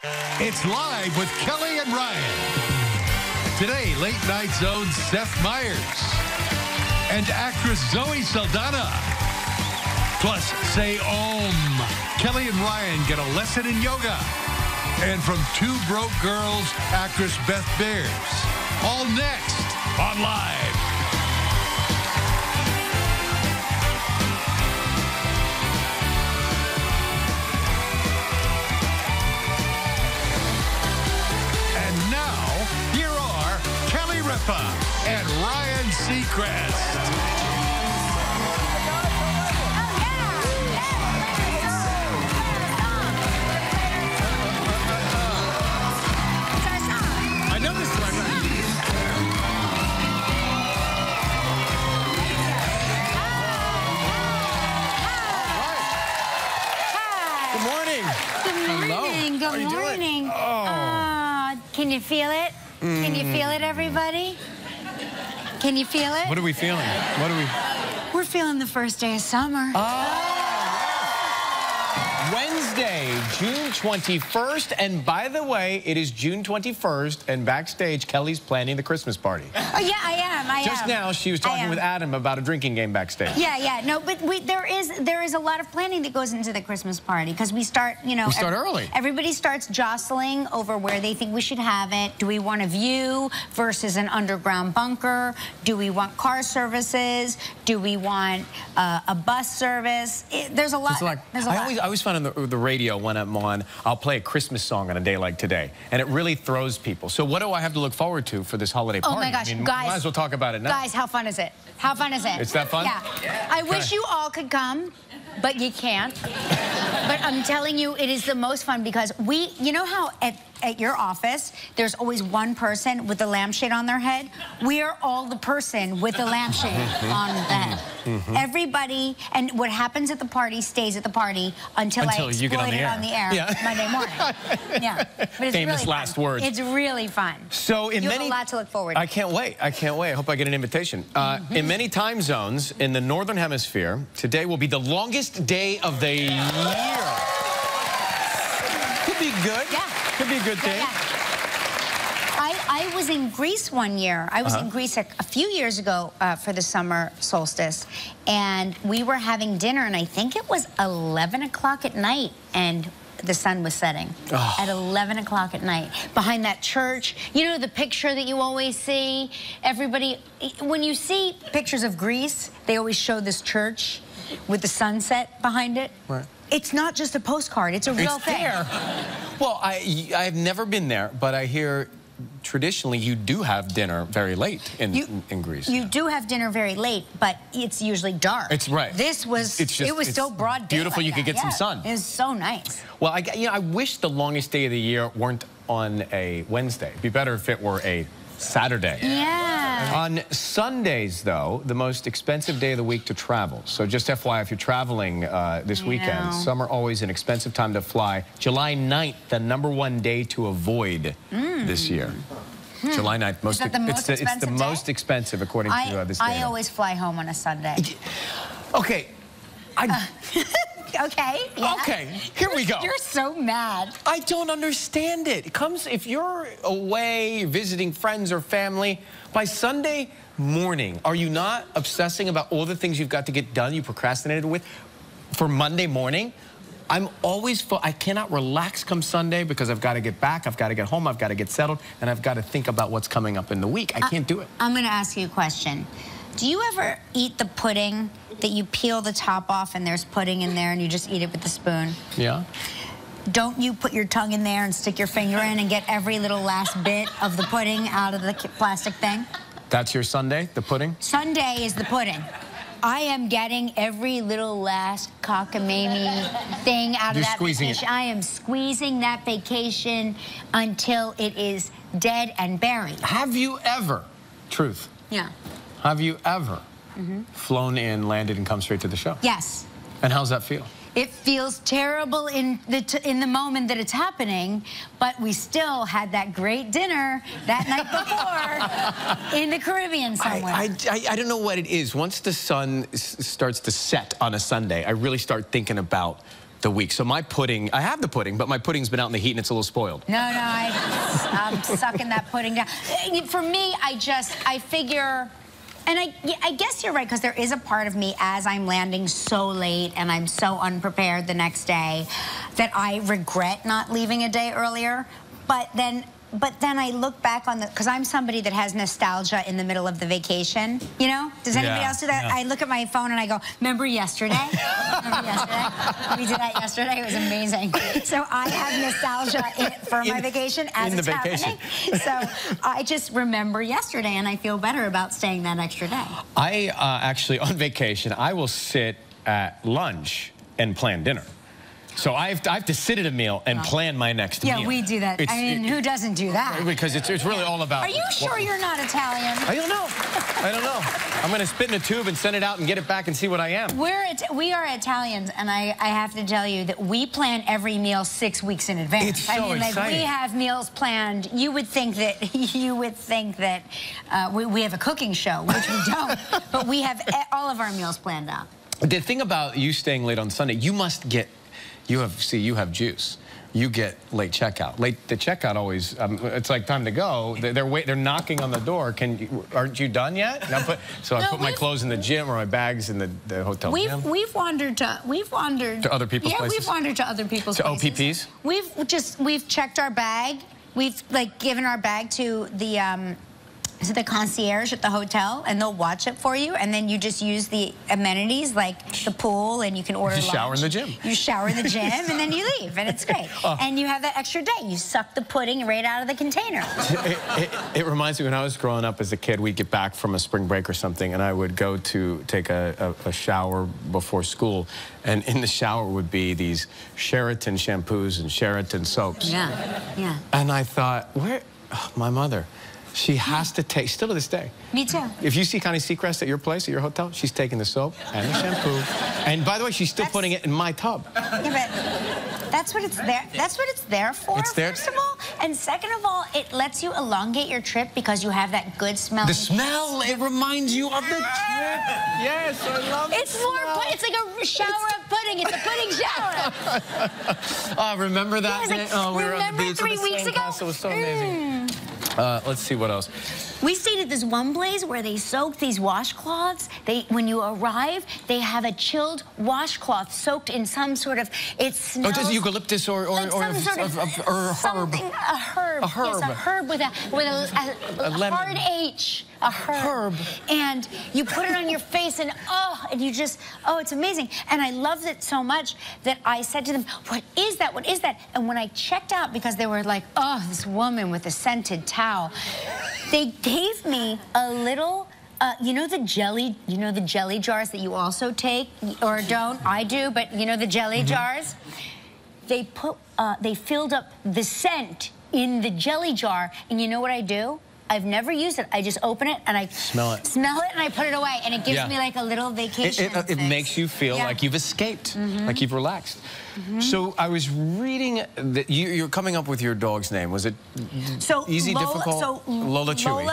It's Live with Kelly and Ryan. Today, Late Night Zone's Seth Meyers and actress Zoe Saldana. Plus, say Om. Kelly and Ryan get a lesson in yoga. And from Two Broke Girls, actress Beth Behrs. All next on Live. And now, here are Kelly Ripa and Ryan Seacrest. Good morning. Can you feel it? Can you feel it, everybody? Can you feel it? What are we feeling? We're feeling the first day of summer. Wednesday, June 21st. And by the way, it is June 21st, and backstage, Kelly's planning the Christmas party. Oh, yeah, I am. Just now, she was talking with Adam about a drinking game backstage. Yeah. No, but there is a lot of planning that goes into the Christmas party, because we start, We start early. Everybody starts jostling over where they think we should have it. Do we want a view versus an underground bunker? Do we want car services? Do we want a bus service? There's a lot. I always find on the radio when I'm on, I'll play a Christmas song on a day like today, and it really throws people. So what do I have to look forward to for this holiday party? Oh my gosh, I mean, guys. might as well talk about it now. Guys, how fun is it? How fun is it? It's that fun? Yeah. I wish you all could come, but you can't. But I'm telling you, it is the most fun, because you know how at your office, there's always one person with a lampshade on their head? We are all the person with the lampshade on the head. Everybody, and what happens at the party stays at the party until I you get exploit it on the air Monday morning. Yeah. But it's Famous really last fun. words. It's really fun. So you have a lot to look forward to. I can't wait. I can't wait. I hope I get an invitation. In many time zones in the Northern Hemisphere, today will be the longest day of the year. Could be good. Yeah. Could be a good thing. I was in Greece one year. I was in Greece a few years ago for the summer solstice, and we were having dinner, and I think it was 11 o'clock at night, and the sun was setting at 11 o'clock at night behind that church. You know the picture that you always see? Everybody, when you see pictures of Greece, they always show this church with the sunset behind it. Right. It's not just a postcard, it's a real thing. There. Well, I've never been there, but I hear traditionally you do have dinner very late in Greece. You do have dinner very late, but it's usually dark. It's right. This was, it was still broad daylight. Beautiful, you could get some sun. It was so nice. Well, I wish the longest day of the year weren't on a Wednesday. It'd be better if it were a Saturday. Yeah. On Sundays, though, the most expensive day of the week to travel. So just FYI, if you're traveling this weekend, summer always an expensive time to fly. July 9th, the #1 day to avoid this year. July 9th. It's the most expensive, according to this data. I always fly home on a Sunday. Okay. Okay. Yeah. Okay, here we go. You're so mad. I don't understand it. It comes, if you're away visiting friends or family, by Sunday morning, are you not obsessing about all the things you've got to get done you procrastinated with for Monday morning? I'm always, I cannot relax come Sunday because I've got to get back, I've got to get home, I've got to get settled, and I've got to think about what's coming up in the week. I can't do it. I'm going to ask you a question. Do you ever eat the pudding that you peel the top off and there's pudding in there and you just eat it with a spoon? Yeah. Don't you put your tongue in there and stick your finger in and get every little last bit of the pudding out of the plastic thing? That's your Sunday, the pudding? Sunday is the pudding. I am getting every little last cockamamie thing out of that vacation. I am squeezing that vacation until it is dead and buried. Have you ever, truth? Yeah. Have you ever flown in, landed, and come straight to the show? Yes. And how's that feel? It feels terrible in the moment that it's happening, but we still had that great dinner that night before in the Caribbean somewhere. I don't know what it is. Once the sun starts to set on a Sunday, I really start thinking about the week. So my pudding, I have the pudding, but my pudding's been out in the heat and it's a little spoiled. No, I'm sucking that pudding down. For me, I figure, and I guess you're right, because there is a part of me as I'm landing so late and I'm so unprepared the next day that I regret not leaving a day earlier. But then I look back on because I'm somebody that has nostalgia in the middle of the vacation, you know? Does anybody else do that? Yeah. I look at my phone and I go, remember yesterday? Remember yesterday? We did that yesterday. It was amazing. So I have nostalgia for my vacation as it's happening. So I just remember yesterday and I feel better about staying that extra day. I actually, on vacation, I will sit at lunch and plan dinner. So I have to sit at a meal and plan my next meal. Yeah, we do that. I mean, who doesn't do that? Because it's really all about... Are you sure you're not Italian? I don't know. I don't know. I'm going to spit in a tube and send it out and get it back and see what I am. We are Italians, and I have to tell you that we plan every meal 6 weeks in advance. It's so exciting. Like, we have meals planned. You would think that we have a cooking show, which we don't. But we have all of our meals planned out. The thing about you staying late on Sunday, you must get... You have juice. You get late checkout. The checkout always, it's like time to go. They're knocking on the door. Aren't you done yet? So I put my clothes in the gym or my bags in the hotel gym. We've wandered to other people's places. Yeah, we've wandered to other people's places. To OPPs? We've checked our bag. We've given our bag to the concierge at the hotel, and they'll watch it for you, and then you just use the amenities like the pool, and you can order lunch. You shower in the gym. You shower in the gym, and then you leave, and it's great. And you have that extra day. You suck the pudding right out of the container. It reminds me when I was growing up as a kid, we'd get back from a spring break or something, and I would go to take a shower before school, and in the shower would be these Sheraton shampoos and Sheraton soaps. Yeah, yeah. And I thought, my mother... She has to take, still to this day. Me too. If you see Connie Seacrest at your place, at your hotel, she's taking the soap and the shampoo. And by the way, she's still putting it in my tub. Yeah, but that's what it's there. That's what it's there for, first of all. And second of all, it lets you elongate your trip because you have that good smell. The smell, it reminds you of the trip. Yes, I love it. It's like a shower of pudding. It's a pudding shower. Oh, remember that? Yeah, like, we were on the beach 3 weeks ago? It was so amazing. Let's see what else. We stayed at this one place where they soak these washcloths. When you arrive, they have a chilled washcloth soaked in some sort of, it smells... Oh, does eucalyptus or like some sort of herb? A herb. A herb. Yes, a herb with a hard H. A herb. And you put it on your face, and it's amazing. And I loved it so much that I said to them, what is that? What is that? And when I checked out, because they were like, oh, this woman with a scented towel, they gave me a little, you know the jelly jars that you also take, or don't? I do, but you know the jelly jars? They filled up the scent in the jelly jar, and you know what I do? I've never used it. I just open it and I smell it and I put it away, and it gives me like a little vacation. It makes you feel like you've escaped, like you've relaxed. So I was reading that you're coming up with your dog's name. Was it easy, difficult? So Lola Chewy.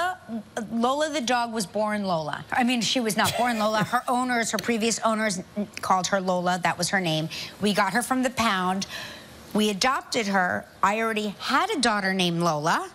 Lola the dog was born Lola. I mean, she was not born Lola. Her previous owners called her Lola. That was her name. We got her from the pound. We adopted her. I already had a daughter named Lola.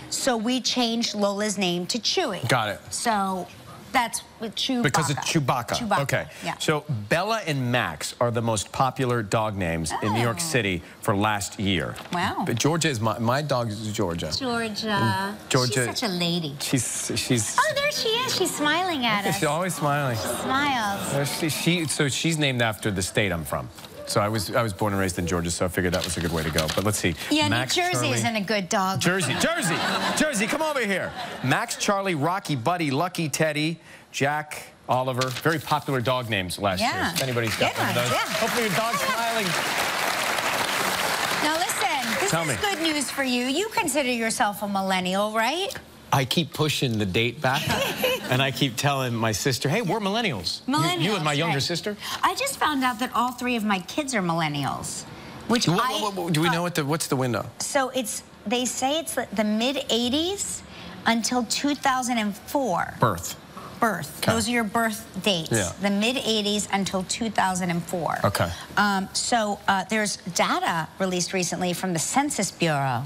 So we changed Lola's name to Chewy. Got it. So that's with Chewbacca. Because of Chewbacca. Okay. Yeah. So Bella and Max are the most popular dog names in New York City for last year. Wow. But Georgia is my dog is Georgia. Georgia. She's such a lady. She's. Oh, there she is. She's smiling at us. She's always smiling. She smiles. So she's named after the state I'm from. So I was born and raised in Georgia, so I figured that was a good way to go. But let's see. Yeah, Max, New Jersey Charlie, isn't a good dog. Jersey, come over here. Max, Charlie, Rocky, Buddy, Lucky, Teddy, Jack, Oliver. Very popular dog names last year. If anybody's got one of those. Yeah. Hopefully your dog's smiling. Now listen, this is good news for you. You consider yourself a millennial, right? I keep pushing the date back, and I keep telling my sister, hey, we're millennials. You and my younger sister. I just found out that all 3 of my kids are millennials. Which do we know what's the window? So they say it's the mid-'80s until 2004. Birth. birth. Okay. Those are your birth dates. Yeah. The mid-'80s until 2004. Okay. There's data released recently from the Census Bureau.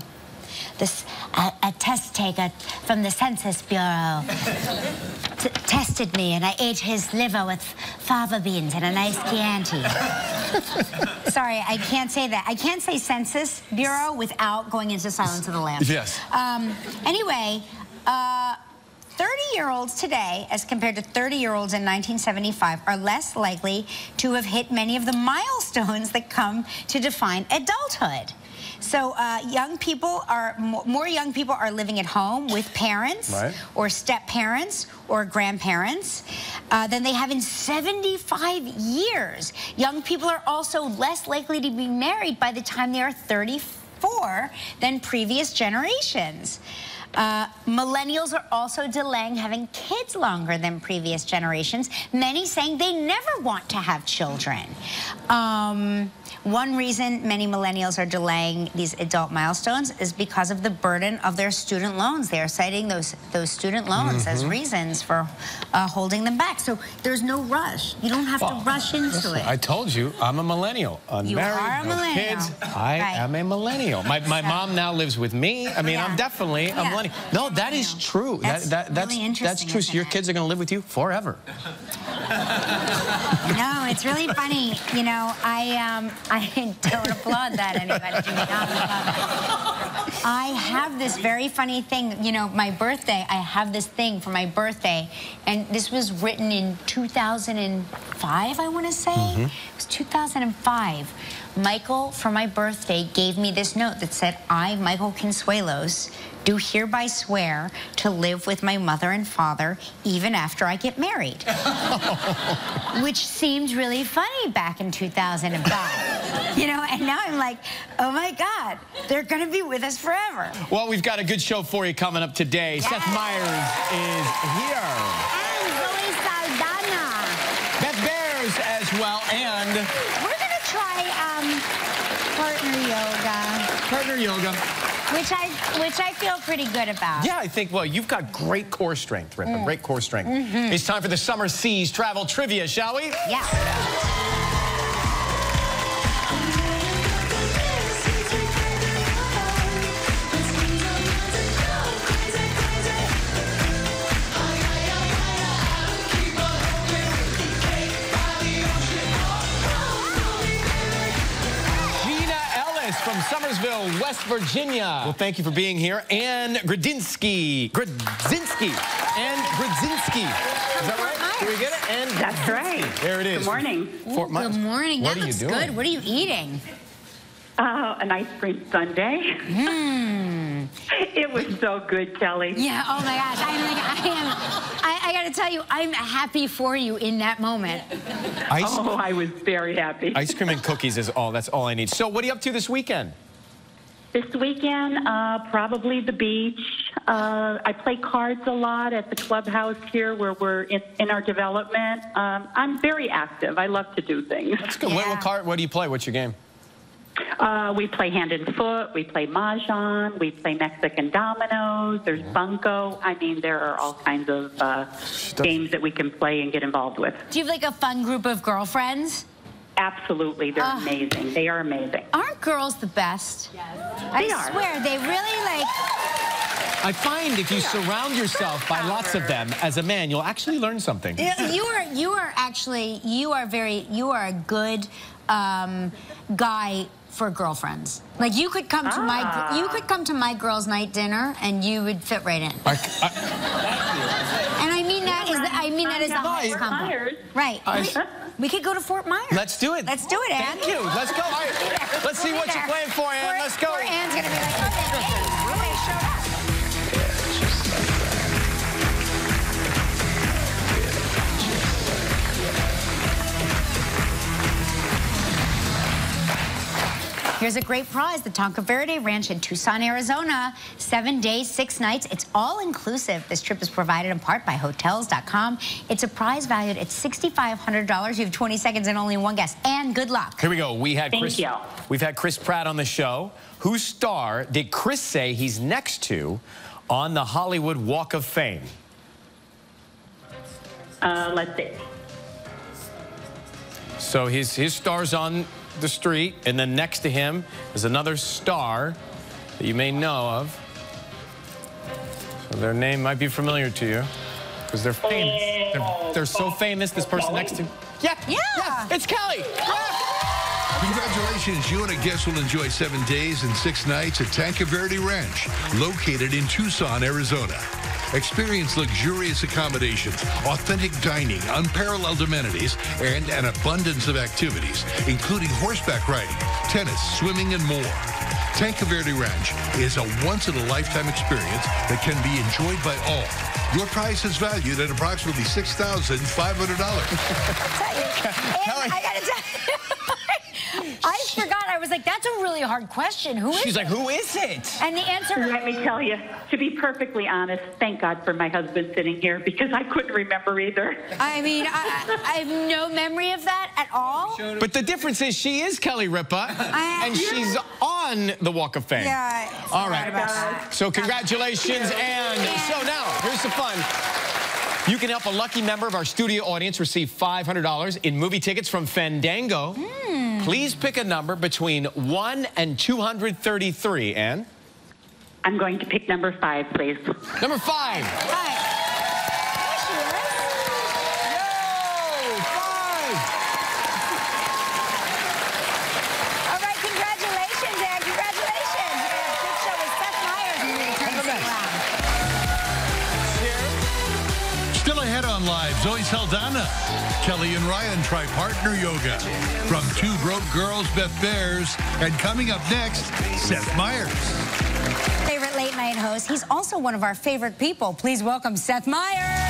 A test taker from the Census Bureau tested me, and I ate his liver with fava beans and a nice Chianti. Sorry, I can't say that. I can't say Census Bureau without going into Silence of the Lambs. Yes. Anyway, 30-year-olds today, as compared to 30-year-olds in 1975, are less likely to have hit many of the milestones that come to define adulthood. So more young people are living at home with parents, right, or step-parents or grandparents than they have in 75 years. Young people are also less likely to be married by the time they are 34 than previous generations. Millennials are also delaying having kids longer than previous generations, many saying they never want to have children. One reason many millennials are delaying these adult milestones is because of the burden of their student loans. They are citing those student loans as reasons for holding them back. So there's no rush. You don't have to rush into it. I told you, I'm a millennial. You are a millennial. Kids. I am a millennial. My mom now lives with me. I mean, I'm definitely a millennial. No, that is true. That's really interesting. That's true. So your kids are going to live with you forever. No, it's really funny. You know, I don't applaud that, anybody. I have this very funny thing. You know, my birthday, I have this thing for my birthday, and this was written in 2005, I want to say. It was 2005. Michael, for my birthday, gave me this note that said, I, Michael Consuelos, do hereby swear to live with my mother and father even after I get married. Which seemed really funny back in 2005. You know, and now I'm like, oh my God, they're going to be with us forever. Well, we've got a good show for you coming up today. Yes. Seth Meyers is here. And Zoe Saldana. Beth Behrs as well, and we're going to try partner yoga. Partner yoga. Which I feel pretty good about. Yeah, I think, well, you've got great core strength, Rippa, great core strength. It's time for the Summer Seas Travel Trivia, shall we? Yeah. From Summersville, West Virginia. Well, thank you for being here. Ann Grodzinski. Is that right? Did we get it? Ann That's right. There it is. Good morning. Good morning. That looks good. What are you eating? An ice cream sundae. It was so good, Kelly. Yeah, oh my gosh. I got to tell you, I'm happy for you in that moment. I was very happy. Ice cream and cookies is that's all I need. So what are you up to this weekend? This weekend, probably the beach. I play cards a lot at the clubhouse here where we're in our development. I'm very active. I love to do things. That's good. Yeah. What do you play? What's your game? We play hand and foot, we play mahjong, we play Mexican dominoes, there's bunco. I mean, there are all kinds of games that we can play and get involved with. Do you have like a fun group of girlfriends? Absolutely, they're amazing. They are amazing. Aren't girls the best? Yes. I swear, they really like... I find if you surround yourself by lots of them as a man, you'll actually learn something. You are a good guy for girlfriends. Like you could come to my girls' night dinner and you would fit right in. And I mean that is the highest compliment. Right. We could go to Fort Myers. Let's do it. Let's do it, Ann. Thank you. Let's go. All right. Let's see what you're playing for, Ann. Let's go. Poor Ann's gonna be like, okay, show up. Here's a great prize, the Tonka Verde Ranch in Tucson, Arizona. 7 days, 6 nights. It's all inclusive. This trip is provided in part by Hotels.com. It's a prize valued at $6,500. You have 20 seconds and only one guess. And good luck. Here we go. We've had Chris Pratt on the show. Whose star did Chris say he's next to on the Hollywood Walk of Fame? Let's see. So his star's on the street, and then next to him is another star that you may know of. So their name might be familiar to you because they're famous. They're so famous. This person next to yeah, it's Kelly. Congratulations, you and a guest will enjoy 7 days and 6 nights at Tanca Verde Ranch, located in Tucson, Arizona. Experience luxurious accommodations, authentic dining, unparalleled amenities, and an abundance of activities, including horseback riding, tennis, swimming, and more. Tanca Verde Ranch is a once-in-a-lifetime experience that can be enjoyed by all. Your price is valued at approximately $6,500. I gotta tell you, I forgot. I was like, that's a really hard question. Who is She's it? like, who is it? And the answer... Let me tell you, to be perfectly honest, thank God for my husband sitting here because I couldn't remember either. I mean, I have no memory of that at all. But the difference is she is Kelly Ripa, and she's on the Walk of Fame. Yeah. All right. So congratulations. And so now, here's the fun. You can help a lucky member of our studio audience receive $500 in movie tickets from Fandango. Please pick a number between 1 and 233, Ann. I'm going to pick number 5, please. Number 5. Hi. Yo, 5. All right, congratulations, Ann. Congratulations. Big show with Seth Meyers. And we're gonna turn this around. Still ahead on Live, Zoe Saldana. Kelly and Ryan try partner yoga. From Two Broke Girls, Beth Behrs. And coming up next, Seth Meyers. Favorite late night host. He's also one of our favorite people. Please welcome Seth Meyers.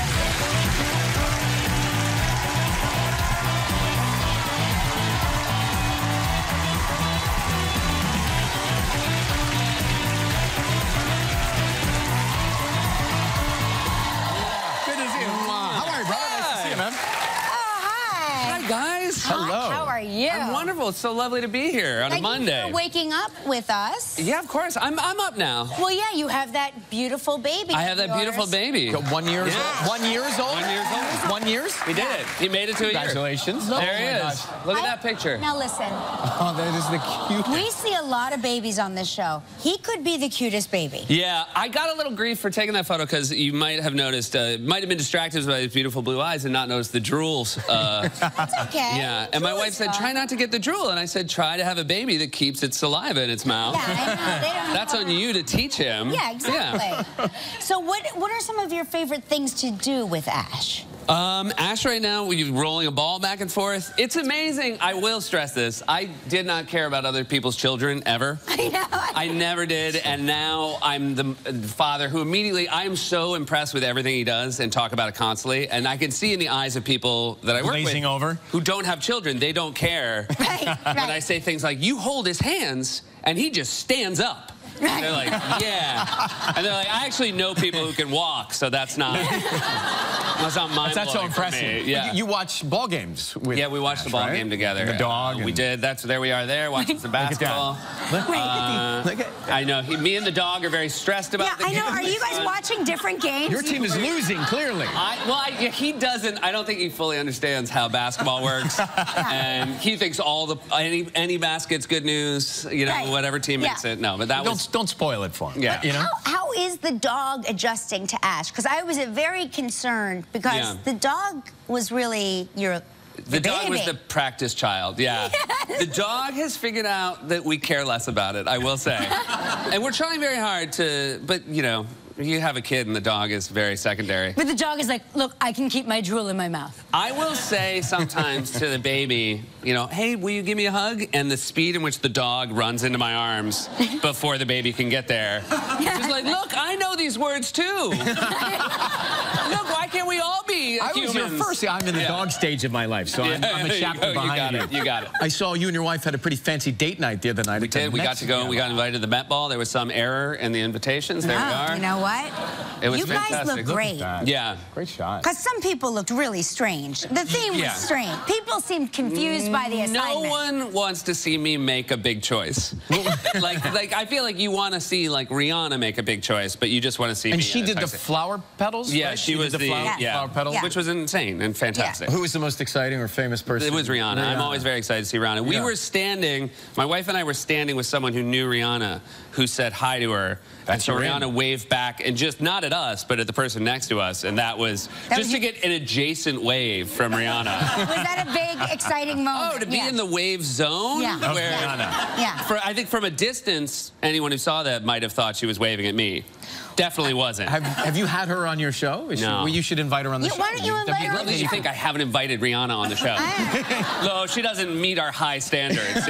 Guys, hello. How are you? I'm wonderful. It's so lovely to be here on a Monday. Thank you for waking up with us. Yeah, of course. I'm up now. Well, yeah, you have that beautiful baby. I have that beautiful baby. 1 year old. 1 year old? 1 year old. 1 year? We did it. He made it to a year. Congratulations. There he is. Look at that picture. Now listen. Oh, that is the cutest. We see a lot of babies on this show. He could be the cutest baby. Yeah, I got a little grief for taking that photo because you might have noticed, might have been distracted by his beautiful blue eyes and not noticed the drools. That's okay. Yeah, and my wife said, try not to get the drool. And I said, try to have a baby that keeps its saliva in its mouth. Yeah, I know. They don't That's on you to teach him. Yeah, exactly. So what are some of your favorite things to do with Ash? Ash right now, we're rolling a ball back and forth. It's amazing. I will stress this. I did not care about other people's children ever. I know. I never did, and now I'm the father who immediately, I'm so impressed with everything he does and talk about it constantly, and I can see in the eyes of people that I work Glazing with over. who don't have children, they don't care. Right. When I say things like, you hold his hands, and he just stands up. Right. They're like, yeah. And they're like, I actually know people who can walk, so that's not mind-blowing. That's so impressive. For me. Yeah. You watch ball games with Yeah, we watched Ash, the ball right? game together. And the dog. We did. There we are there, watching some basketball. Look at I know. Me and the dog are very stressed about the I know. game. Are you guys watching different games? Your team is losing, clearly. He doesn't. I don't think he fully understands how basketball works, and he thinks any basket's good news. You know, Right. whatever team makes it. No, but that was. Don't spoil it for him. Yeah. You know? How is the dog adjusting to Ash? Because I was very concerned because the dog was really The dog was the practice child, yeah. Yes. The dog has figured out that we care less about it, I will say. And we're trying very hard to, but you know, you have a kid and the dog is very secondary. But the dog is like, look, I can keep my drool in my mouth. I will say sometimes to the baby, you know, hey, will you give me a hug? And the speed in which the dog runs into my arms before the baby can get there. It's like, look, I know these words too. Look, why can't we all be I was humans? your first. I'm in the dog stage of my life, so I'm a chapter behind you. You got it. I saw you and your wife had a pretty fancy date night the other night. We did. We got to go. We got invited to the Met Ball. There was some error in the invitations. There we are. You know what? It was you fantastic. guys look great. Yeah. Great shot. Because some people looked really strange. The theme was strange. People seemed confused by the assignment. No one wants to see me make a big choice. like I feel like you want to see like Rihanna make a big choice, but you just want to see me. And she did the flower petals? Yeah, right? she was the flower petals? which was insane and fantastic. Who was the most exciting or famous person? It was Rihanna. I'm always very excited to see Rihanna. We were standing, my wife and I were standing with someone who knew Rihanna, who said hi to her. And so Rihanna waved back, and just not at us, but at the person next to us. And that was just to get an adjacent wave from Rihanna. Was that a big, exciting moment? Oh, to be in the wave zone? Yeah. Where, I think from a distance, anyone who saw that might have thought she was waving at me. Definitely wasn't. Have you had her on your show? No. You should invite her on the show. Why don't you invite her on the show? You think I haven't invited Rihanna on the show? No, she doesn't meet our high standards.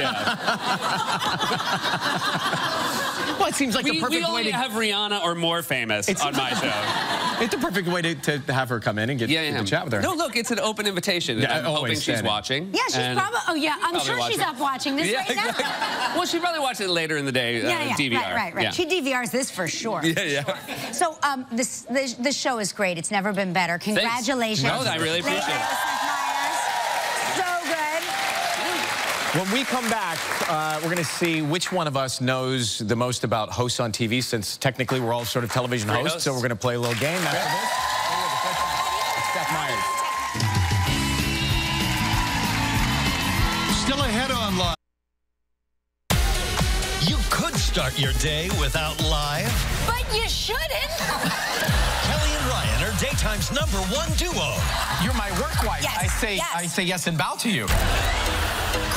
Well, it seems like the perfect we way only to have Rihanna or more famous on my show. It's the perfect way to have her come in and get to chat with her. No, look, it's an open invitation. I'm hoping she's watching. Yeah, she's probably. Oh, yeah, I'm sure she's up watching this right now. Well, she probably watched it later in the day. DVR. Right. Yeah. She DVRs this for sure. Yeah. So, this show is great. It's never been better. Congratulations. No, I really appreciate it. So good. When we come back, we're going to see which one of us knows the most about hosts on TV, since technically we're all sort of television hosts. So we're going to play a little game after this. Seth Meyers. Still ahead online. You could start your day without live. But you shouldn't. Kelly and Ryan are daytime's #1 duo. You're my work wife. Yes, I say yes and bow to you.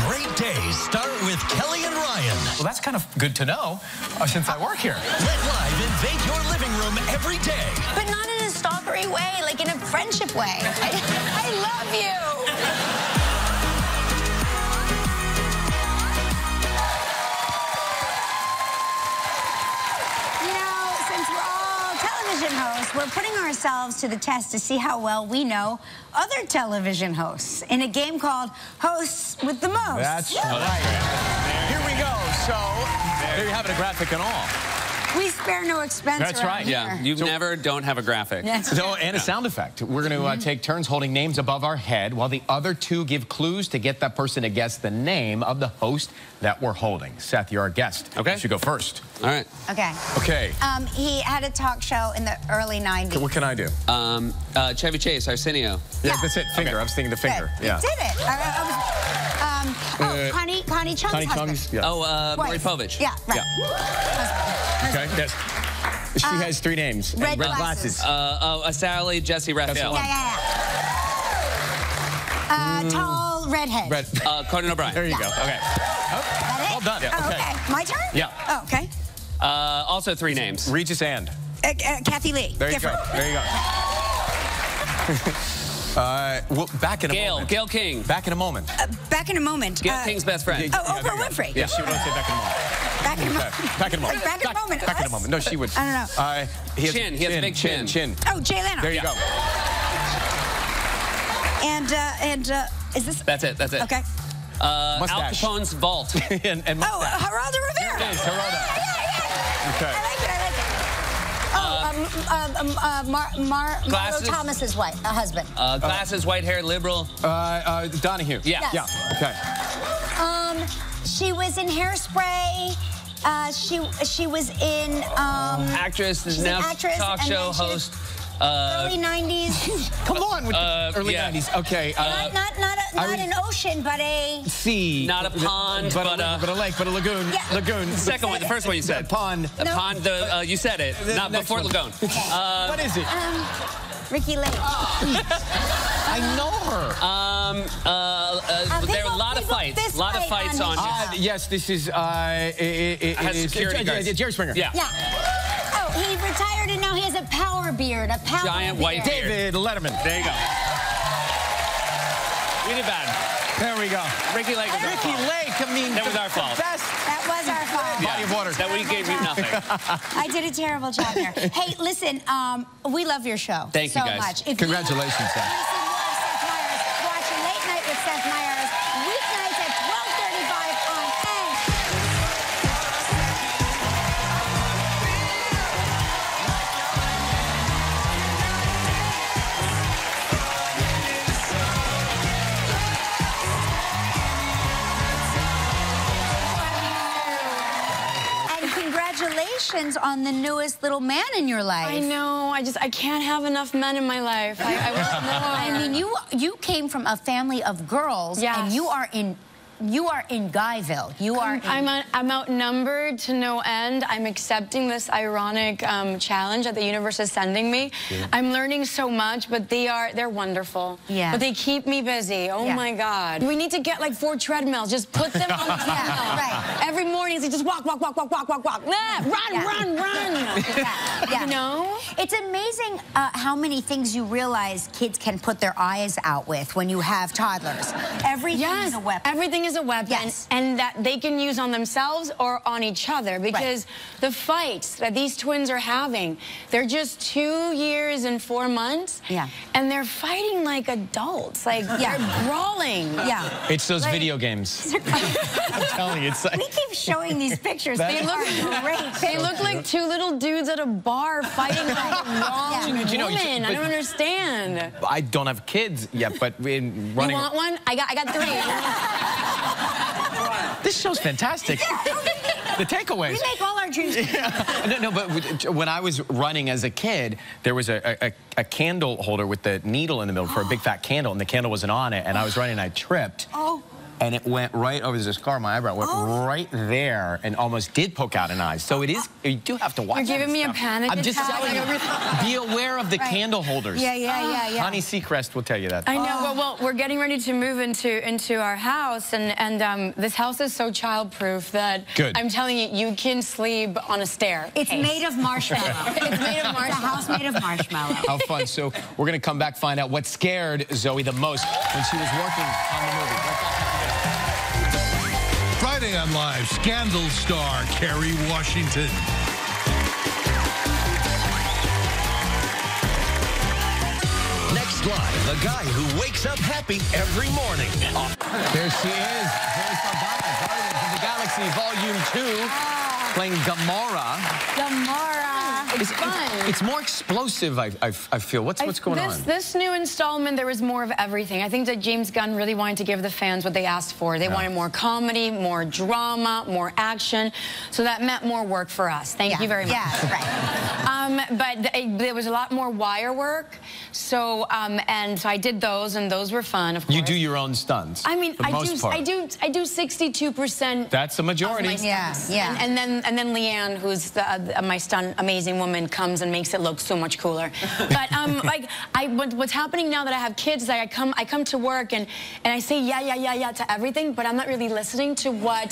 Great days start with Kelly and Ryan. Well, that's kind of good to know since I work here. Let live invade your living room every day. But not in a stalkery way, like in a friendship way. I love you. Hosts, we're putting ourselves to the test to see how well we know other television hosts in a game called Hosts with the Most. That's right. Here we go. So there you have it, a graphic and all. We spare no expense. That's right. Yeah, you never don't have a graphic. And a sound effect. We're going to take turns holding names above our head while the other two give clues to get that person to guess the name of the host that we're holding. Seth, you're our guest. Okay. You should go first. All right. Okay. He had a talk show in the early 90s. What can I do? Chevy Chase, Arsenio. Yeah, that's it. Finger. I was thinking the finger. Good. You did it. Connie Chung's husband. Yeah. Oh, Maury Povich. Yeah, right. Okay, yes. She has three names. Red glasses. Sally Jesse Raphael. Tall redhead. Conan O'Brien. There you go. Okay. Well done. Okay. My turn? Yeah. Oh, okay. Also three names. Regis and. Kathy Lee. There you go. There you go. Well, back in a moment. Gail King. Back in a moment. Back in a moment. Gail King's best friend. Oprah Winfrey. Yeah, she would say back in a moment. Back in a moment. Back in a moment. Back in a moment. Back in a moment. No, she would. I don't know. He has a big chin. Oh, Jay Leno. There you go. And is this? That's it. Okay. Al Capone's vault. and mustache. Geraldo Rivera. Yes, Geraldo. Yeah. Okay. I like it. Marlo Thomas's husband. Glasses, white hair, liberal. Donahue. Yeah. Yes. Yeah. Okay. She was in Hairspray. She was in Actress, is now talk show host. Early 90s. Come on with the early 90s. Okay. Not an ocean, but a sea. Not a pond, but a lake, but a lagoon. Yeah. Lagoon. The second one, the first one you said. Pond. A pond. You said it. Not before lagoon. What is it? Ricky Lake. I know her. There are a lot of fights. A lot of fights on. Yes, this is. It is security guards. Jerry Springer. Yeah. Oh, he retired and now he has a power beard. A power giant white beard. David Letterman. There you go. We did bad. There we go. Ricky Lake was our fault. Lake, I mean, that was our fault. That was our fault. Body of water. That we gave you nothing. I did a terrible job there. Hey, listen, we love your show. Thank you, guys. So much. If Congratulations, Seth. Seth Meyers, watching Late Night with Seth Meyers, weeknights at 12:35 on congratulations on the newest little man in your life. I know. I can't have enough men in my life. I want more. I mean, you came from a family of girls, yes. and you are in Guyville. I'm outnumbered to no end. I'm accepting this ironic challenge that the universe is sending me. Yeah. I'm learning so much, but they're wonderful. Yeah. But they keep me busy. Oh my God. We need to get like 4 treadmills. Just put them on the treadmill. Right. Every morning, they just walk. Run. Yeah. You know? It's amazing how many things you realize kids can put their eyes out with when you have toddlers. Everything is a weapon. Everything is a weapon, and that they can use on themselves or on each other, because the fights that these twins are having, they're just 2 years and 4 months, and they're fighting like adults, like they're brawling. Yeah. It's those video games. I'm telling you, it's like... We keep showing these pictures. They look great. They look like 2 little dudes at a bar fighting like a wrong woman. I don't understand. I don't have kids yet, but in running... You want one? I got 3. This show's fantastic. The takeaways. We make all our dreams. No, but when I was running as a kid, there was a candle holder with the needle in the middle for a big fat candle, and the candle wasn't on it, and I was running and I tripped. And it went right over this scar on my eyebrow. It went right there and almost did poke out an eye. So it is, you do have to watch it. You're giving me a panic attack. I'm just telling you, be aware of the candle holders. Yeah. Honey Seacrest will tell you that. I know. Well, we're getting ready to move into our house, and this house is so childproof that I'm telling you, you can sleep on a stair. It's made of marshmallow. It's made of marshmallow. It's a house made of marshmallow. How fun. So we're going to come back, find out what scared Zoe the most when she was working on the movie. Friday on Live, Scandal star Kerry Washington. Next live, the guy who wakes up happy every morning. There she is, Saldana, Guardians of the Galaxy Volume 2, playing Gamora. It's fun. It's more explosive, I feel. What's going on? This new installment, there was more of everything. I think that James Gunn really wanted to give the fans what they asked for. They wanted more comedy, more drama, more action. So that meant more work for us. Thank you very much. Yeah, right. But there was a lot more wire work. So, and so I did those, and those were fun, of course. You do your own stunts. I mean, I do 62%. That's the majority. Yeah. And then Leanne, who's my stunt amazing woman, comes and makes it look so much cooler. But what's happening now that I have kids is that I come to work and I say yeah to everything, but I'm not really listening to what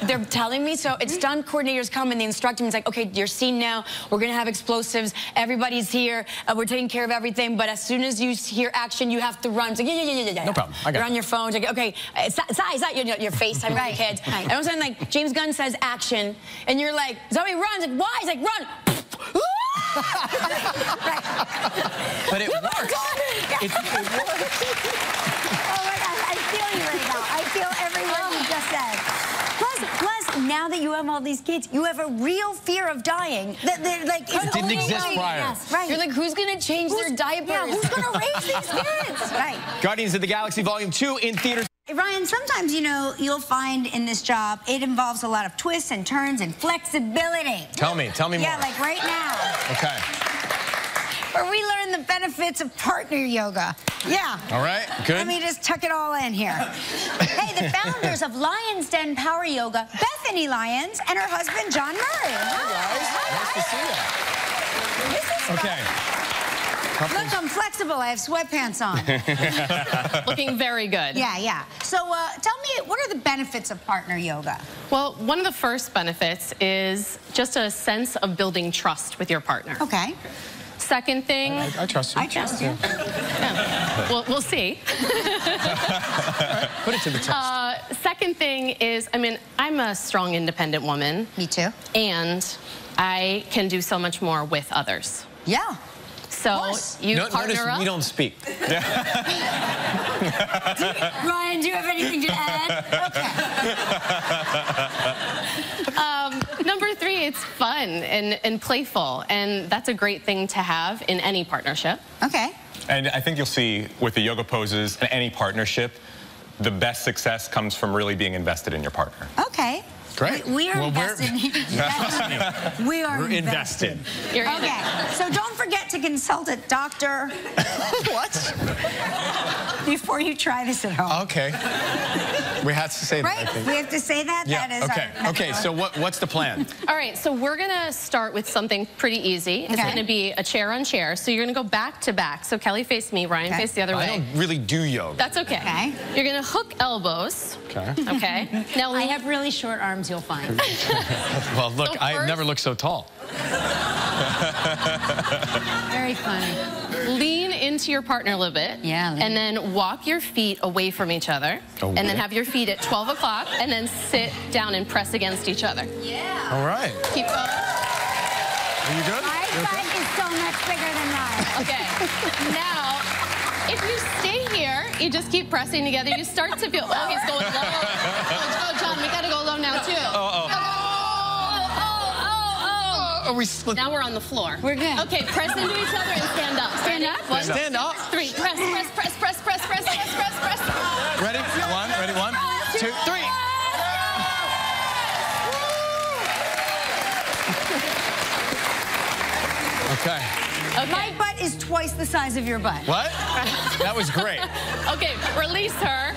they're telling me. So it's stunt coordinators come and they instruct me. It's like, okay, your scene now, we're gonna have explosives. Everybody's here. We're taking care of everything. But as soon as you hear action, you have to run. It's like, yeah. No problem. I got You're on your phone. It's like, okay, is that your FaceTime with your kids? And all of a sudden, like, James Gunn says action, and you're like, Zoe runs. Like, why? He's like, run. But it works. It works. Oh my God, I feel you right now. I feel every word you just said. Plus, now that you have all these kids, you have a real fear of dying. That they're like, it didn't exist prior. Yes, right. You're like, who's gonna change their diapers? Yeah, who's gonna raise these kids? Right. Guardians of the Galaxy Volume 2 in theaters. Ryan, sometimes, you know, you'll find in this job, it involves a lot of twists and turns and flexibility. Tell me more. Yeah, like right now. Okay. Where we learn the benefits of partner yoga. Yeah. All right, good. Let me just tuck it all in here. Hey, the founders of Lyons Den Power Yoga, Bethany Lyons, and her husband, John Murray. Hey, guys. Nice to see you. This is fun. Look, I'm flexible. I have sweatpants on. Looking very good. Yeah. So tell me, what are the benefits of partner yoga? Well, one of the first benefits is just a sense of building trust with your partner. Okay. Second thing... I trust you. I trust you. Yeah. We'll see. Put it to the test. Second thing is, I mean, I'm a strong, independent woman. Me too. And I can do so much more with others. Yeah. So you partner up. We don't speak. Ryan, do you have anything to add? Okay. Number 3, it's fun and playful, and that's a great thing to have in any partnership. Okay. And I think you'll see with the yoga poses in any partnership, the best success comes from really being invested in your partner. Okay. Great. We are invested. We are invested. Okay, so don't forget to consult a doctor. What? Before you try this at home. Okay. We have to say that, I Right? think. We have to say that? Yeah, That is our okay, so what's the plan? All right, so we're gonna start with something pretty easy. It's Okay. gonna be a chair on chair. So you're gonna go back to back. So Kelly face me, Ryan face the other way. I don't really do yoga. That's okay. Okay. You're gonna hook elbows. Okay. Okay. Now I have really short arms, you'll find. Well, look, So I've first- never looked so tall. Very funny. lean into your partner a little bit. Yeah, lean. And then walk your feet away from each other. Okay. And then have your feet at 12 o'clock and then sit down and press against each other. Yeah. All right. Keep going. Are you good? My butt is so much bigger than mine. Okay. Now, if you stay here, you just keep pressing together. You start to feel, oh, he's going low. Oh, John, we got to go low now, too. Are we split? Now we're on the floor. We're good. Okay, press into each other and stand up. Stand up? One, Stand up. 3. Press, press, press, press, press, press, press, press, press. Ready? Ready? 1, 2, 3. Okay. Okay. My butt is twice the size of your butt. What? That was great. Okay, release her.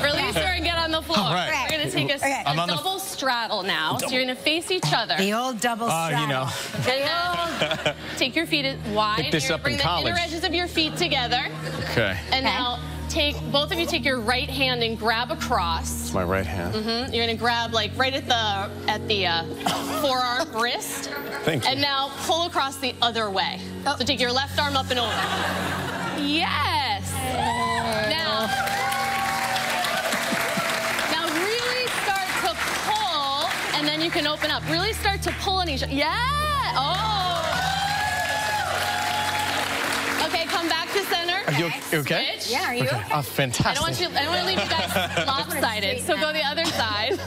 Release her and get on the floor. All right. We're going to take a, Okay. I'm a on the- double straddle now. So you're going to face each other. The old double straddle. You know. And then take your feet wide. Picked this You're up gonna in bring college. the inner edges of your feet together. Okay. And now both of you take your right hand and grab across. My right hand. You're gonna grab like right at the forearm wrist. Thank you. And now pull across the other way. So take your left arm up and over. Yes. Now really start to pull, and then you can open up. Really start to pull on each other. Yeah. Oh. Okay, come back to center. Are you okay? Switch. Yeah, are you okay? Oh, I fantastic. don't want to leave you guys lopsided. So go the other side.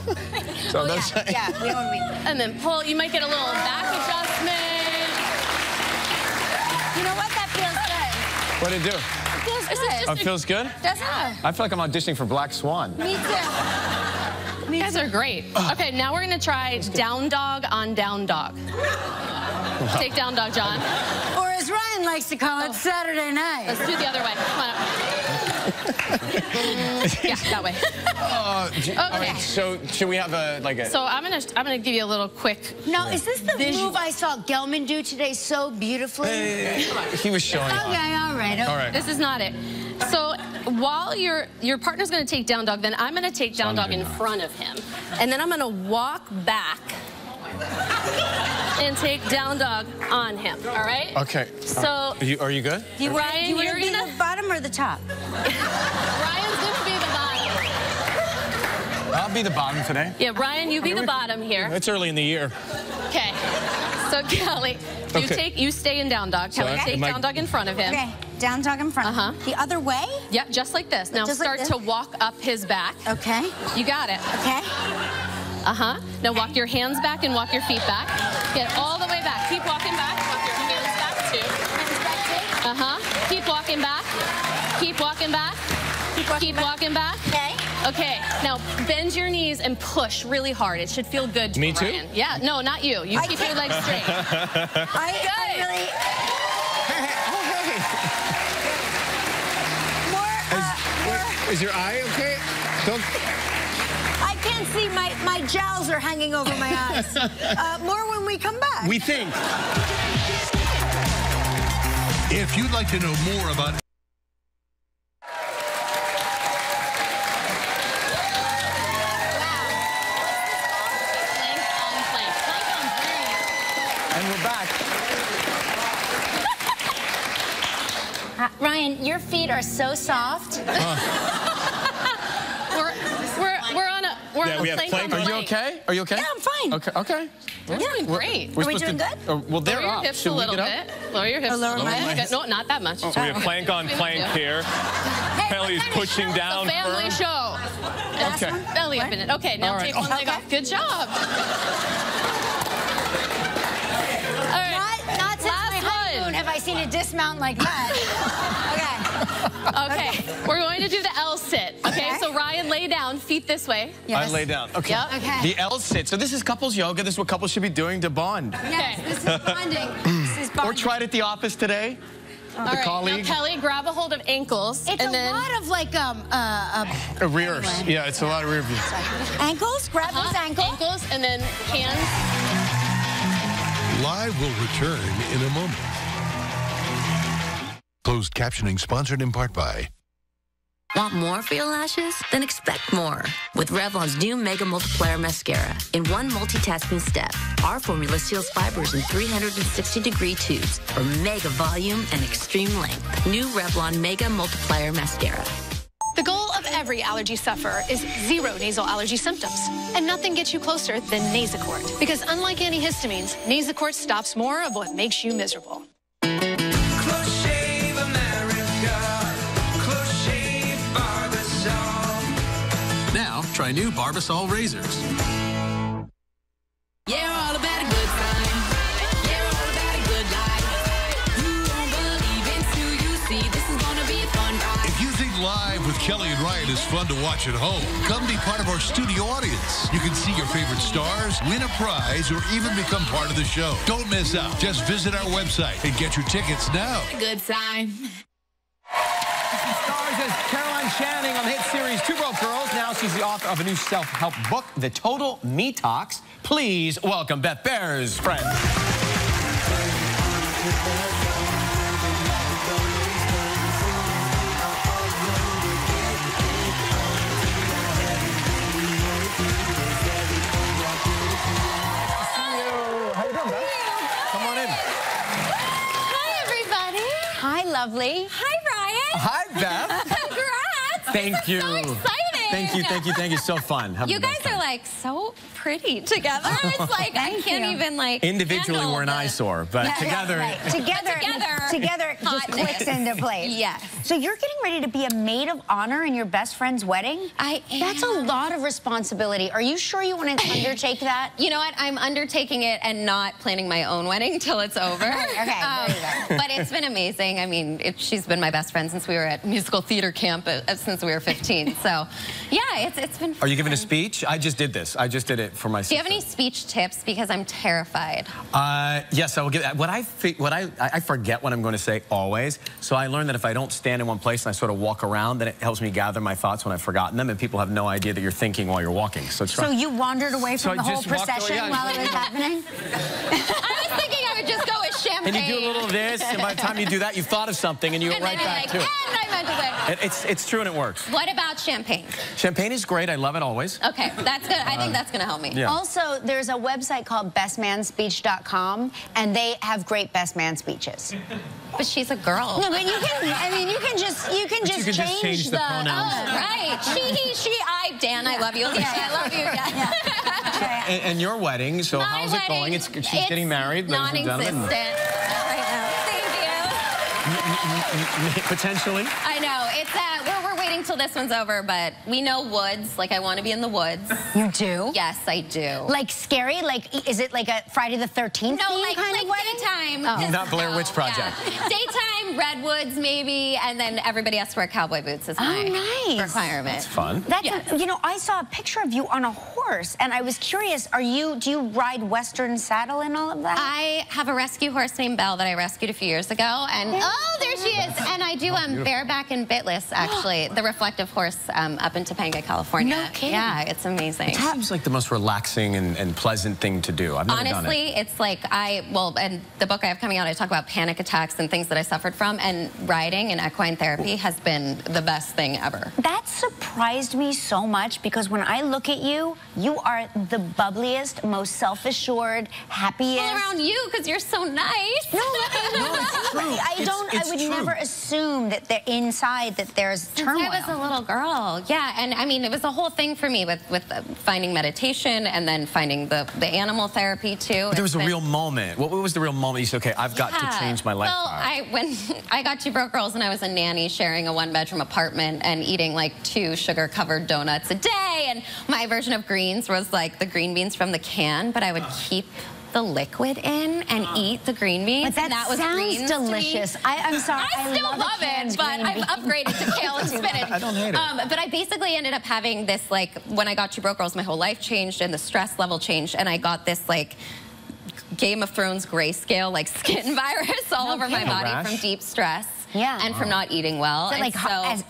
So Oh, that's yeah, we don't mean. And then pull. You might get a little back adjustment. You know what? That feels good. What did it do? It feels good. Oh, it feels good? Doesn't it? I feel like I'm auditioning for Black Swan. Me too. You guys are great. Okay, now we're gonna try down dog on down dog. Take down dog, John. Or as Ryan likes to call it, Saturday night. Let's do the other way. Come on up. Yeah, that way. All right, so should we have a So I'm gonna give you a little quick. No, is this the move I saw Gelman do today so beautifully? He was showing off. Okay, all right. All right. This is not it. So while your partner's gonna take down dog, then I'm gonna take down dog in front of him, and then I'm gonna walk back and take down dog on him. All right? Okay. So Are you good? Do you Ryan, want to you're be gonna. the bottom or the top? Ryan's gonna be the bottom. I'll be the bottom today. Yeah, Ryan, you be the bottom here. It's early in the year. Okay. So Kelly, you stay in down dog. Kelly, take down dog in front of him. Okay, down dog in front. The other way? Yep, just like this. Now Just like start this? to walk up his back. Okay. You got it. Okay. Now walk your hands back and walk your feet back. Get all the way back. Keep walking back. Walk your hands back too. Hands back too. Keep walking back. Keep walking back. Keep walking back. Okay. Okay. Now bend your knees and push really hard. It should feel good to Me too? Ryan. Yeah. No, not you. You keep your legs straight. I really... More, Is your eye okay? Don't. I can't see. My jowls are hanging over my eyes. More when we come back. We think. If you'd like to know more about Plank on plank. Plank on plank. And we're back. Ryan, your feet are so soft. We're We have plank. Are you okay? Are you okay? Yeah, I'm fine. Okay. Okay. We're doing great. Are we doing good? Well, they're Lower your up. hips Should a we little get up? bit. Lower your hips. lower a little my bit. hips. No, not that much. So we have plank on plank here. Kelly's pushing down Family firm. show. Okay. Belly up in it. Okay, now All right. take one leg off. Good job. All right. Not since Last my honeymoon one. have I I seen it dismount like that. Okay, we're going to do the L sit. Okay, so Ryan, lay down, feet this way. Yes. I lay down. Okay. Yep. Okay. The L sit. So this is couples yoga. This is what couples should be doing to bond. Yes, this is bonding. This is bonding. Or tried at the office today. All right, colleague. now Kelly, grab a hold of ankles. It's and a then... lot of like rears. Anyway. Yeah, it's a lot of rear view. Ankles. Grab his ankle. Ankles and then hands. Live will return in a moment. Closed captioning sponsored in part by... Want more for your lashes? Then expect more with Revlon's new Mega Multiplier Mascara. In one multitasking step, our formula seals fibers in 360-degree tubes for mega volume and extreme length. New Revlon Mega Multiplier Mascara. The goal of every allergy sufferer is 0 nasal allergy symptoms. And nothing gets you closer than Nasacort. Because unlike antihistamines, Nasacort stops more of what makes you miserable. Now, try new Barbasol razors. Yeah, all about a good time. Yeah, all about a good life. You won't believe it till you see. This is gonna be a fun ride. If you think Live with Kelly and Ryan is fun to watch at home, come be part of our studio audience. You can see your favorite stars, win a prize, or even become part of the show. Don't miss out. Just visit our website and get your tickets now. Good time. Stars as Caroline Channing on the hit series Two Broke Girls. Now she's the author of a new self-help book, The Total Me Talks. Please welcome Beth Behrs, friends. How you doing, Beth? Come on in. Hi, everybody. Hi, lovely. Hi, Ryan. Hi, Beth. Congrats. Thank you. So exciting. Thank you, thank you, thank you. So fun. Having You the best guys are time. like so pretty together. It's like I can't even like Individually, handle we're an the- eyesore, but together. Right. Together it just Hotness. clicks into place. Yes. So you're getting ready to be a maid of honor in your best friend's wedding? I am. That's a lot of responsibility. Are you sure you want to undertake that? You know what? I'm undertaking it and not planning my own wedding till it's over. Okay, there you go. But it's been amazing. I mean, she's been my best friend since we were at musical theater camp since we were 15. So, yeah, it's been fun. Are you giving a speech? I just did this. I just did it for my sister. Do you have any speech tips? Because I'm terrified. Yes, I will give. I forget what I'm going to say always. So I learned that if I don't stand in one place and I sort of walk around, then it helps me gather my thoughts when I've forgotten them, and people have no idea that you're thinking while you're walking. So you wandered away from the whole procession while it was happening? I was thinking I would just go with champagne. And you do a little of this, and by the time you do that, you've thought of something, and you go right back to it. And I meant to say. It's true and it works. What about champagne? Champagne is great. I love it always. Okay, that's good. I think that's going to help me. Yeah. Also, there's a website called bestmanspeech.com, and they have great best man speeches. But she's a girl. No, but you can. I mean, you can just change the pronouns. Oh, right. She, he, she, I. Dan, I love you. Yeah, I love you. Yeah. And your wedding. So My how's it going? wedding, She's getting married, ladies and non-existent gentlemen. right now. Thank you. Potentially. I know. It's we're waiting till this one's over, but we know woods. Like, I want to be in the woods. You do? Yes, I do. Like scary? Like, is it like a Friday the 13th No, theme like kind of wedding? daytime. Oh. Not Blair Witch Project. Yeah. Daytime, redwoods maybe, and then everybody has to wear cowboy boots is my nice. requirement. It's fun. That's Yes. you know, I saw a picture of you on a horse, and I was curious. Do you ride Western saddle and all of that? I have a rescue horse named Belle that I rescued a few years ago, and oh, there she is. And I do bareback and bitless, actually, the reflective horse up in Topanga, California. No kidding. Yeah, it's amazing. It seems like the most relaxing and pleasant thing to do. I've never done it. Honestly, it's like and the book I have coming out, I talk about panic attacks and things that I suffered from, and riding and equine therapy has been the best thing ever. That surprised me so much because when I look at you, you are the bubbliest, most self-assured, happiest. All around you, because you're so nice. No, it's true. I would never assume that they're inside that there's turmoil. I was a little girl, yeah, and I mean, it was a whole thing for me with finding meditation and then finding the animal therapy too. But there was a real moment. What was the real moment? You said, okay, I've got to change my lifestyle. Well, when I got Two Broke Girls and I was a nanny sharing a one-bedroom apartment and eating like 2 sugar-covered donuts a day, and my version of greens was like the green beans from the can, but I would keep the liquid in and eat the green beans. But that was sounds delicious. I'm sorry. I still love it, but I've upgraded to kale and spinach. I don't hate it. But I basically ended up having this, like, when I got Two Broke Girls, my whole life changed and the stress level changed, and I got this, like, Game of Thrones grayscale, like, skin virus all over my body from deep stress. Yeah. And from not eating well. So, like,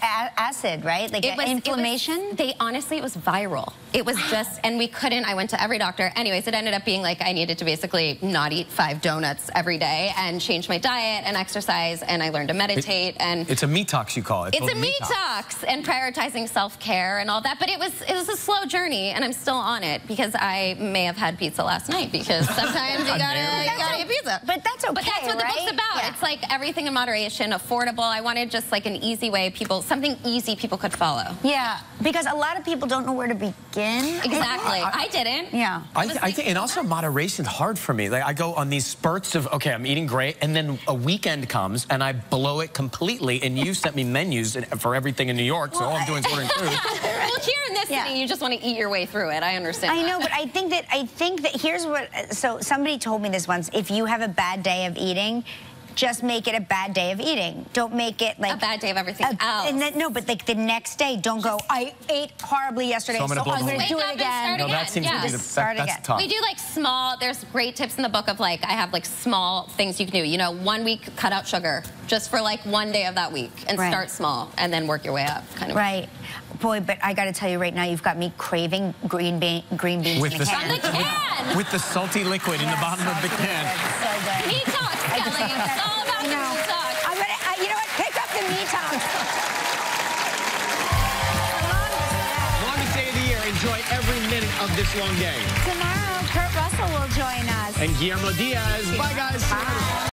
acid, right? Like inflammation? Honestly, it was viral. It was just, and we couldn't, I went to every doctor. Anyways, it ended up being like I needed to basically not eat 5 donuts every day and change my diet and exercise, and I learned to meditate. And it's a detox, you call it. It's a detox, and prioritizing self-care and all that. But it was a slow journey, and I'm still on it because I may have had pizza last night because sometimes you gotta eat pizza. But that's okay, But that's what the book's about. Yeah. It's like everything in moderation, affordable. I wanted just like an easy way, something easy people could follow. Yeah, because a lot of people don't know where to begin. Exactly. I didn't. Yeah. I think, and also moderation's hard for me. Like, I go on these spurts of, okay, I'm eating great, and then a weekend comes, and I blow it completely, and you sent me menus for everything in New York, so all I'm doing is ordering food. Well, here in this city, you just want to eat your way through it. I understand. I know, but I think that here's what, so somebody told me this once, if you have a bad day of eating, just make it a bad day of eating. Don't make it like a bad day of everything else. And then, no, but like the next day, don't go, I ate horribly yesterday, so I'm going to do it again. No, that seems to be that's tough. We do like there's great tips in the book of like, I have like small things you can do. You know, 1 week, cut out sugar just for like 1 day of that week and start small and then work your way up, kind of. Right. Boy, but I got to tell you right now, you've got me craving green beans with in the can. With the salty liquid in the bottom of the can. So good. Detox, Kelly. It's all about detox. You know what? Pick up the detox. Longest day of the year. Enjoy every minute of this long day. Tomorrow, Kurt Russell will join us. And Guillermo Diaz. Bye, guys. Bye.